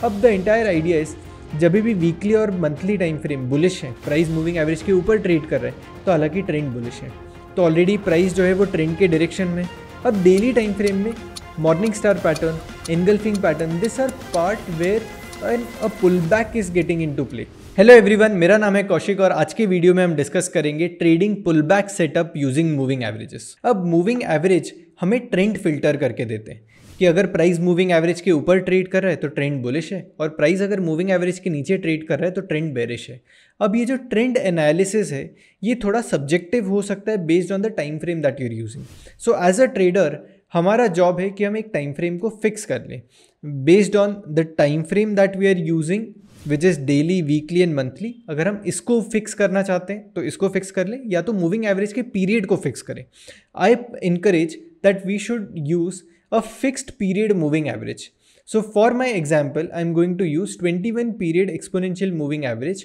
अब the entire idea is जब भी वीकली और मंथली टाइम फ्रेम बुलिश है, प्राइस मूविंग एवरेज के ऊपर ट्रेड कर रहा है, तो हालांकि ट्रेंड बुलिश है, तो ऑलरेडी प्राइस जो है वो ट्रेंड के डायरेक्शन में। अब डेली टाइम फ्रेम में morning star pattern, engulfing pattern, this are part where a pull back is getting into play. Hello everyone, मेरा नाम है कौशिक और आज के वीडियो में हम डिस्कस करेंगे trading pull back setup using moving averages. अब मूविंग एवरेज हमें ट्रेंड फिल्टर करके देते हैं कि अगर प्राइस मूविंग एवरेज के ऊपर ट्रेड कर रहा है तो ट्रेंड बुलिश है, और प्राइस अगर मूविंग एवरेज के नीचे ट्रेड कर रहा है तो ट्रेंड बेरिश है। अब ये जो ट्रेंड एनालिसिस है ये थोड़ा सब्जेक्टिव हो सकता है based on the time frame that you are using. So as a trader हमारा जॉब है कि हम एक टाइम फ्रेम को फिक्स कर लें based on the time frame that we are using which is daily, weekly and monthly. अगर हम इसको फिक्स करना चाहते हैं तो इसको फिक्स कर लें, या तो मूविंग एवरेज के पीरियड को फिक्स करें। I encourage that we should use a fixed period moving average. So for my example, I am going to use 21 period exponential moving average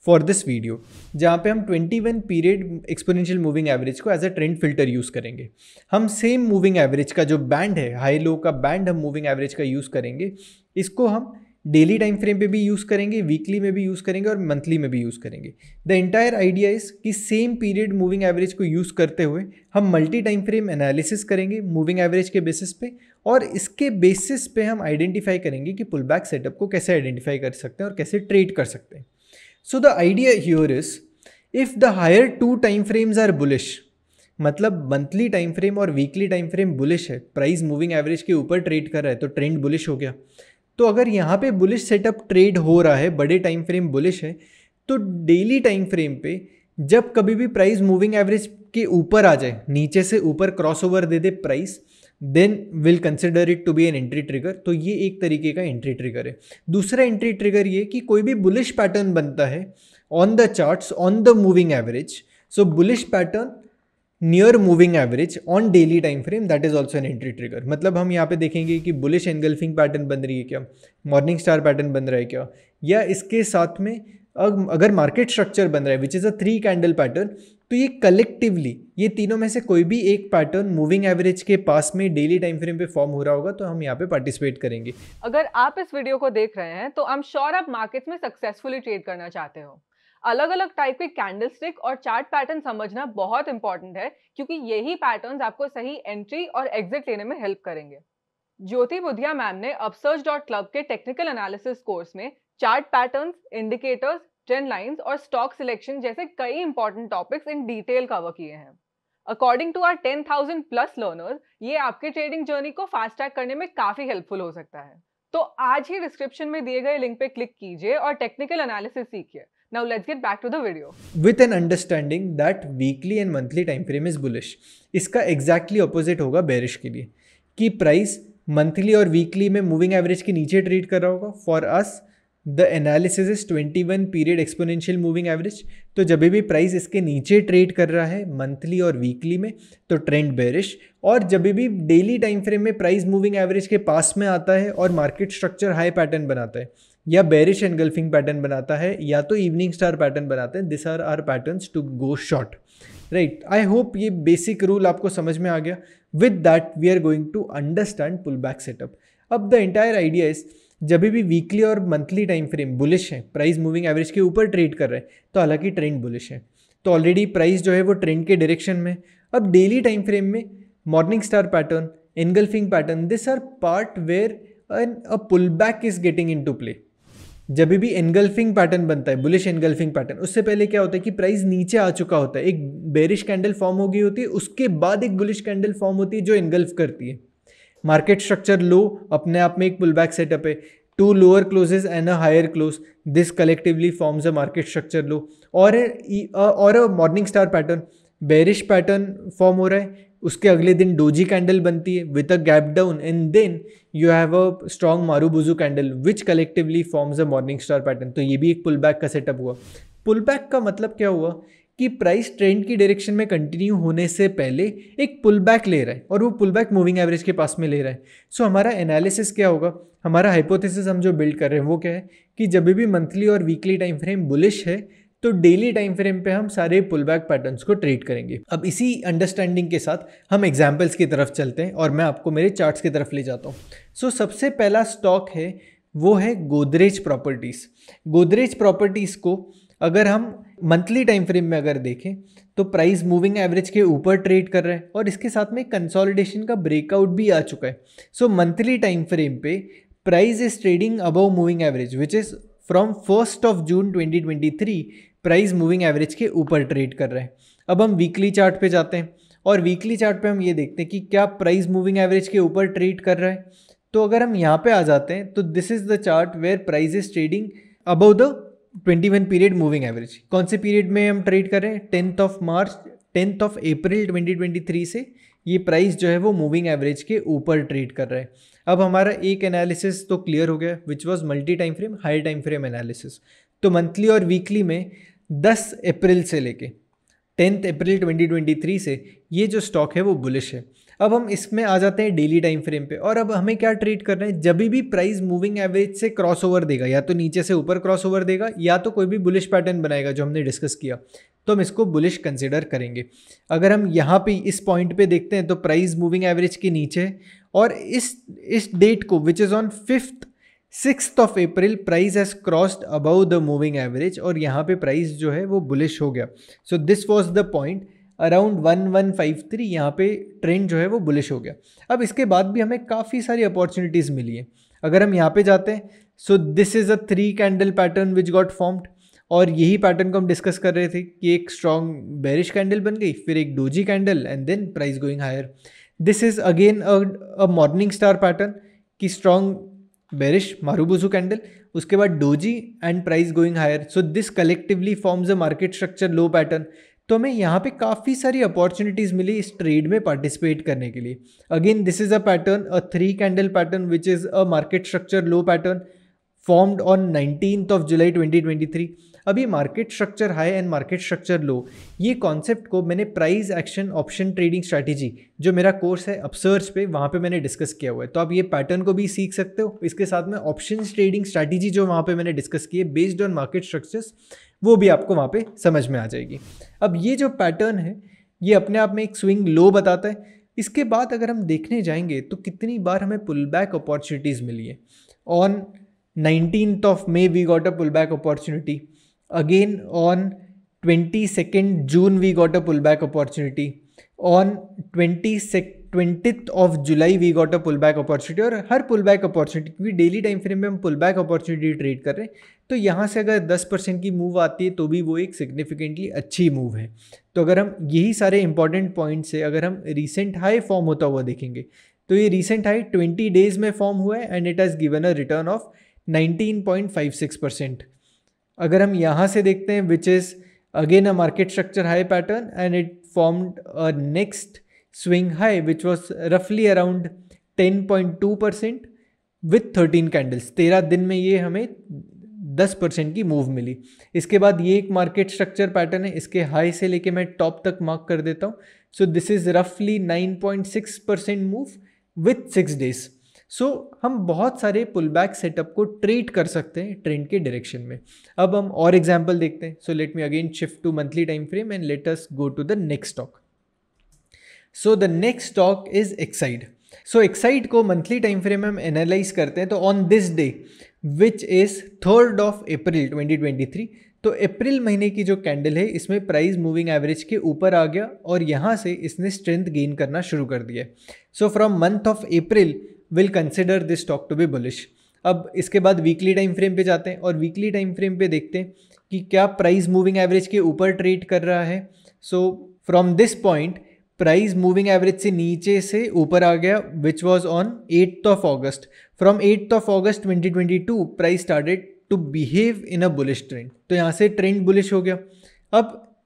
for this video, जहाँ पे हम 21 period exponential moving average को as a trend filter use करेंगे। हम same moving average का जो band है, high low का बैंड हम moving average का यूज़ करेंगे। इसको हम डेली टाइम फ्रेम पे भी यूज़ करेंगे, वीकली में भी यूज़ करेंगे और मंथली में भी यूज़ करेंगे। द एंटायर आइडिया इज कि सेम पीरियड मूविंग एवरेज को यूज़ करते हुए हम मल्टी टाइम फ्रेम एनालिसिस करेंगे मूविंग एवरेज के बेसिस पे, और इसके बेसिस पे हम आइडेंटिफाई करेंगे कि पुल बैक सेटअप को कैसे आइडेंटिफाई कर सकते हैं और कैसे ट्रेड कर सकते हैं। So the idea here is if the higher two time frames are bullish, मतलब मंथली टाइम फ्रेम और वीकली टाइम फ्रेम बुलिश है, प्राइस मूविंग एवरेज के ऊपर ट्रेड कर रहा है तो ट्रेंड बुलिश हो गया। तो अगर यहाँ पे बुलिश सेटअप ट्रेड हो रहा है, बड़े टाइम फ्रेम बुलिश है, तो डेली टाइम फ्रेम पे जब कभी भी प्राइस मूविंग एवरेज के ऊपर आ जाए, नीचे से ऊपर क्रॉसओवर दे दे price, then will consider it to be an entry trigger. तो ये एक तरीके का एंट्री ट्रिगर है। दूसरा एंट्री ट्रिगर ये कि कोई भी बुलिश पैटर्न बनता है on the charts on the moving average, so bullish pattern near moving average on daily time frame, that is also an entry trigger. मतलब हम यहाँ पे देखेंगे कि बुलिश एनगल्फिंग पैटर्न बन रही है क्या, मॉर्निंग स्टार पैटर्न बन रहा है क्या, या इसके साथ में अगर मार्केट स्ट्रक्चर बन रहा है विच इज़ अ 3 कैंडल पैटर्न, तो ये कलेक्टिवली ये तीनों में से कोई भी एक पैटर्न मूविंग एवरेज के पास में डेली टाइम फ्रेम पे फॉर्म हो रहा होगा तो हम यहाँ पे पार्टिसिपेट करेंगे। अगर आप इस वीडियो को देख रहे हैं तो आई एम श्योर आप मार्केट्स में सक्सेसफुली ट्रेड करना चाहते हो। अलग अलग टाइप के कैंडलस्टिक और चार्ट पैटर्न समझना बहुत इंपॉर्टेंट है, क्योंकि यही पैटर्न्स आपको सही एंट्री और एग्जिट लेने में हेल्प करेंगे। ज्योति बुधिया मैम ने upsurge.club के टेक्निकल एनालिसिस कोर्स में chart patterns, indicators, trend lines और स्टॉक सिलेक्शन जैसे कई important topics in detail cover किए हैं। According to our 10,000 plus learners, ये आपके ट्रेडिंग जर्नी को फास्ट ट्रैक करने में काफी हेल्पफुल हो सकता है। तो आज ही डिस्क्रिप्शन में दिए गए लिंक पे क्लिक कीजिए और टेक्निकल एनालिसिस सीखिए। Now let's get back to the video. With an understanding that weekly and monthly time frame is bullish. इसका exactly opposite होगा bearish के लिए, कि प्राइस मंथली और वीकली में मूविंग एवरेज के नीचे ट्रेड कर रहा होगा। For us the analysis is 21 period exponential moving average. तो जब भी प्राइस इसके नीचे ट्रेड कर रहा है मंथली और वीकली में तो ट्रेंड बेरिश, और जब भी डेली टाइम फ्रेम में प्राइस मूविंग एवरेज के पास में आता है और मार्केट स्ट्रक्चर हाई पैटर्न बनाता है, या बेरिश एनगल्फिंग पैटर्न बनाता है, या तो इवनिंग स्टार पैटर्न बनाते हैं, this are are patterns to go short, right. I hope ये बेसिक रूल आपको समझ में आ गया। With that we are going to understand pull back setup. अब द एंटायर आइडिया इज जब भी वीकली और मंथली टाइम फ्रेम बुलिश है, प्राइस मूविंग एवरेज के ऊपर ट्रेड कर रहा है, तो हालांकि ट्रेंड बुलिश है, तो ऑलरेडी प्राइस जो है वो ट्रेंड के डायरेक्शन में। अब डेली टाइम फ्रेम में morning star pattern, engulfing pattern, this are part where a pull back is getting into play. जब भी एनगल्फिंग पैटर्न बनता है, बुलिश एनगल्फिंग पैटर्न, उससे पहले क्या होता है कि प्राइस नीचे आ चुका होता है, एक बेरिश कैंडल फॉर्म हो गई होती है, उसके बाद एक बुलिश कैंडल फॉर्म होती है जो एनगल्फ करती है। मार्केट स्ट्रक्चर लो अपने आप में एक पुल बैक सेटअप है, 2 lower closes and a higher close, this collectively forms a market structure low. और a morning star pattern, bearish pattern form हो रहा है, उसके अगले दिन डोजी कैंडल बनती है with a gap down, and then you have a strong marubozu candle which collectively forms a morning star pattern. तो ये भी एक पुल बैक का सेटअप हुआ। पुल बैक का मतलब क्या हुआ कि प्राइस ट्रेंड की डायरेक्शन में कंटिन्यू होने से पहले एक पुल बैक ले रहा है, और वो पुल बैक मूविंग एवरेज के पास में ले रहा है। सो हमारा एनालिसिस क्या होगा, हमारा हाइपोथेसिस हम जो बिल्ड कर रहे हैं वो क्या है कि जब भी मंथली और वीकली टाइम फ्रेम बुलिश है तो डेली टाइम फ्रेम पे हम सारे पुल बैक पैटर्न्स को ट्रेड करेंगे। अब इसी अंडरस्टैंडिंग के साथ हम एग्जाम्पल्स की तरफ चलते हैं और मैं आपको मेरे चार्ट्स की तरफ ले जाता हूँ। सो सबसे पहला स्टॉक है वो है गोदरेज प्रॉपर्टीज़। गोदरेज प्रॉपर्टीज़ को अगर हम मंथली टाइम फ्रेम में अगर देखें तो प्राइस मूविंग एवरेज के ऊपर ट्रेड कर रहा है और इसके साथ में कंसोलिडेशन का ब्रेकआउट भी आ चुका है। सो मंथली टाइम फ्रेम पे price is trading above moving average which is from 1 June 2023 price moving average के ऊपर ट्रेड कर रहा है। अब हम वीकली चार्ट पे जाते हैं और वीकली चार्ट पे हम ये देखते हैं कि क्या प्राइस मूविंग एवरेज के ऊपर ट्रेड कर रहा है। तो अगर हम यहाँ पे आ जाते हैं तो this is the chart where price is trading above the 21 period moving average. कौन से पीरियड में हम ट्रेड कर रहे हैं? 10th of अप्रैल 2023 से ये प्राइस जो है वो मूविंग एवरेज के ऊपर ट्रेड कर रहा है। अब हमारा एक एनालिसिस तो क्लियर हो गया which was multi time frame high time frame analysis. तो मंथली और वीकली में 10 अप्रैल से लेके 10 अप्रैल 2023 से ये जो स्टॉक है वो बुलिश है। अब हम इसमें आ जाते हैं डेली टाइम फ्रेम पे और अब हमें क्या ट्रेड करना है? जब भी प्राइस मूविंग एवरेज से क्रॉस ओवर देगा, या तो नीचे से ऊपर क्रॉस ओवर देगा या तो कोई भी बुलिश पैटर्न बनाएगा जो हमने डिस्कस किया, तो हम इसको बुलिश कंसिडर करेंगे। अगर हम यहाँ पे इस पॉइंट पे देखते हैं तो प्राइस मूविंग एवरेज के नीचे है और इस डेट को which is on 6th of April price has crossed above the moving average और यहाँ पे प्राइस जो है वो बुलिश हो गया। So this was the point around 1153 यहाँ पे ट्रेंड जो है वो बुलिश हो गया। अब इसके बाद भी हमें काफ़ी सारी अपॉर्चुनिटीज़ मिली है। अगर हम यहाँ पे जाते हैं so this is a 3 candle pattern which got formed और यही पैटर्न को हम डिस्कस कर रहे थे कि एक स्ट्रॉन्ग बेरिश कैंडल बन गई, फिर एक doji candle and then price going higher. This is again a morning star pattern की स्ट्रॉन्ग बेरिश मारुबुजू कैंडल, उसके बाद doji and price going higher. So this collectively forms a market structure low pattern. तो हमें यहाँ पे काफ़ी सारी opportunities मिली इस ट्रेड में पार्टिसिपेट करने के लिए। Again this is a pattern, a 3 candle pattern which is a market structure low pattern formed on 19th of July 2023। अभी market structure high and market structure low, ये कॉन्सेप्ट को मैंने price action option trading strategy जो मेरा course है अपसर्च पे, वहाँ पे मैंने डिस्कस किया हुआ है। तो आप ये पैटर्न को भी सीख सकते हो। इसके साथ में ऑप्शन ट्रेडिंग स्ट्रैटेजी जो वहाँ पे मैंने डिस्कस की है बेस्ड ऑन मार्केट स्ट्रक्चर्स, वो भी आपको वहाँ पे समझ में आ जाएगी। अब ये जो पैटर्न है ये अपने आप में एक स्विंग लो बताता है। इसके बाद अगर हम देखने जाएंगे तो कितनी बार हमें पुल बैक अपॉर्चुनिटीज़ मिली है। On 19th of May we got a pullback opportunity. Again on 22nd June we got a pullback opportunity. On 20th of July we got a pullback opportunity। और हर pullback opportunity, क्योंकि daily time frame में हम pullback opportunity trade कर रहे हैं, तो यहाँ से अगर 10% की मूव आती है तो भी वो एक सिग्निफिकेंटली अच्छी मूव है। तो अगर हम यही सारे इंपॉर्टेंट पॉइंट से अगर हम रिसेंट हाई फॉर्म होता हुआ देखेंगे तो ये रिसेंट हाई 20 डेज में फॉर्म हुआ है and it has given a return of 19.56%। अगर हम यहाँ से देखते हैं which is again a market structure high pattern and it formed a next swing high which was रफली अराउंड 10.2% विथ 13 कैंडल्स। 13 दिन में ये हमें 10% की मूव मिली। इसके बाद ये एक मार्केट स्ट्रक्चर पैटर्न है, इसके हाई से लेके मैं टॉप तक मार्क कर देता हूँ। सो दिस इज़ रफली 9.6% मूव विथ 6 डेज। सो हम बहुत सारे पुल बैक सेटअप को ट्रेड कर सकते हैं ट्रेंड के डायरेक्शन में। अब हम और एग्जांपल देखते हैं। So let me again shift to monthly time frame and let us go to the next stock. So the next stock is Exide. So Exide को मंथली टाइम फ्रेम में हम एनालाइज करते हैं। तो on this day which is 3rd of April 2023, तो अप्रैल महीने की जो कैंडल है इसमें प्राइस मूविंग एवरेज के ऊपर आ गया और यहाँ से इसने स्ट्रेंथ गेन करना शुरू कर दिया। So from month of April will consider this stock to be bullish. अब इसके बाद वीकली टाइम फ्रेम पे जाते हैं और वीकली टाइम फ्रेम पे देखते हैं कि क्या प्राइस मूविंग एवरेज के ऊपर ट्रेड कर रहा है। So from this point price moving average से नीचे से ऊपर आ गया which was on 8th of August। From 8th of August 2022 price started to behave in a bullish trend. तो यहाँ से ट्रेंड बुलिश हो गया। अब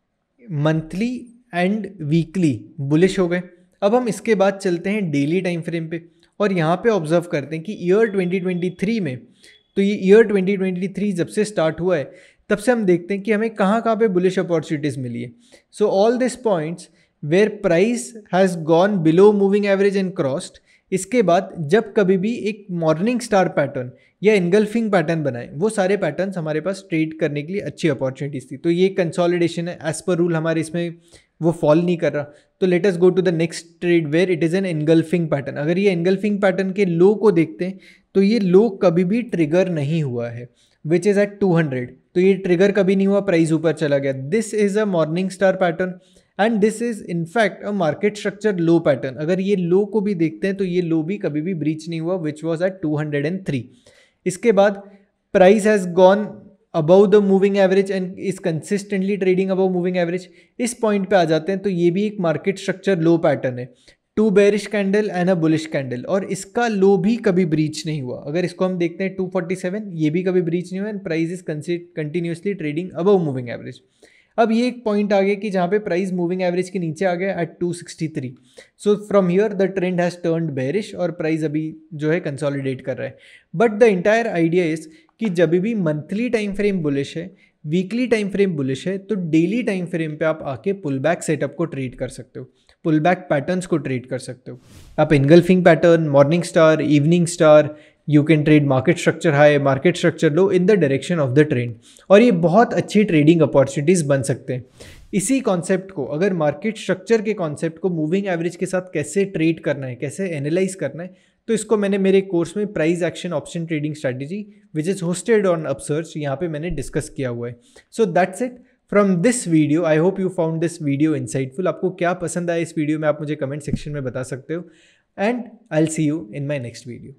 मंथली एंड वीकली बुलिश हो गए। अब हम इसके बाद चलते हैं डेली टाइम फ्रेम पे और यहाँ पे ऑब्जर्व करते हैं कि ईयर 2023 में, तो ये ईयर 2023 जब से स्टार्ट हुआ है तब से हम देखते हैं कि हमें कहाँ कहाँ पे बुलिश अपॉर्चुनिटीज़ मिली है। So all this points where price has gone below moving average and crossed. इसके बाद जब कभी भी एक मॉर्निंग स्टार पैटर्न या इनगल्फिंग पैटर्न बनाए, वो सारे पैटर्न्स हमारे पास ट्रेड करने के लिए अच्छी अपॉर्चुनिटीज़ थी। तो ये कंसोलिडेशन है, एज पर रूल हमारे इसमें वो फॉल नहीं कर रहा। तो let us go to the next trade where it is an engulfing pattern. अगर ये इनगल्फिंग पैटर्न के लो को देखते हैं तो ये लो कभी भी ट्रिगर नहीं हुआ है, विच इज़ एट 200। तो ये ट्रिगर कभी नहीं हुआ, प्राइस ऊपर चला गया। This is a morning star pattern and this is in fact a market structure low pattern. अगर ये लो को भी देखते हैं तो ये लो भी कभी भी ब्रीच नहीं हुआ, विच वॉज एट 203। इसके बाद price has gone above the moving average and is consistently trading above moving average. इस पॉइंट पे आ जाते हैं तो ये भी एक मार्केट स्ट्रक्चर लो पैटर्न है, 2 bearish candle and a bullish candle, और इसका लो भी कभी ब्रीच नहीं हुआ। अगर इसको हम देखते हैं 247, ये भी कभी ब्रीच नहीं हुआ and price is continuously trading above moving average. अब ये एक पॉइंट आ गया कि जहाँ पे प्राइस मूविंग एवरेज के नीचे आ गया at 263। So from here the trend has turned bearish और प्राइस अभी जो है कंसोलिडेट कर रहा है। But the entire idea is कि जब भी मंथली टाइम फ्रेम बुलिश है, वीकली टाइम फ्रेम बुलिश है, तो डेली टाइम फ्रेम पे आप आके पुल बैक सेटअप को ट्रेड कर सकते हो, पुल बैक पैटर्न्स को ट्रेड कर सकते हो। आप engulfing pattern, morning star, evening star, you can trade market structure high, market structure low in the direction of the trend, और ये बहुत अच्छी ट्रेडिंग अपॉर्चुनिटीज़ बन सकते हैं। इसी कॉन्सेप्ट को, अगर मार्केट स्ट्रक्चर के कॉन्सेप्ट को मूविंग एवरेज के साथ कैसे ट्रेड करना है, कैसे एनालाइज करना है, तो इसको मैंने मेरे कोर्स में price action option trading strategy which is hosted on Upsurge, यहाँ पे मैंने डिस्कस किया हुआ है। So that's it from this video. I hope you found this video insightful. आपको क्या पसंद आया इस वीडियो में आप मुझे कमेंट सेक्शन में बता सकते हो, and I will see you in my next video.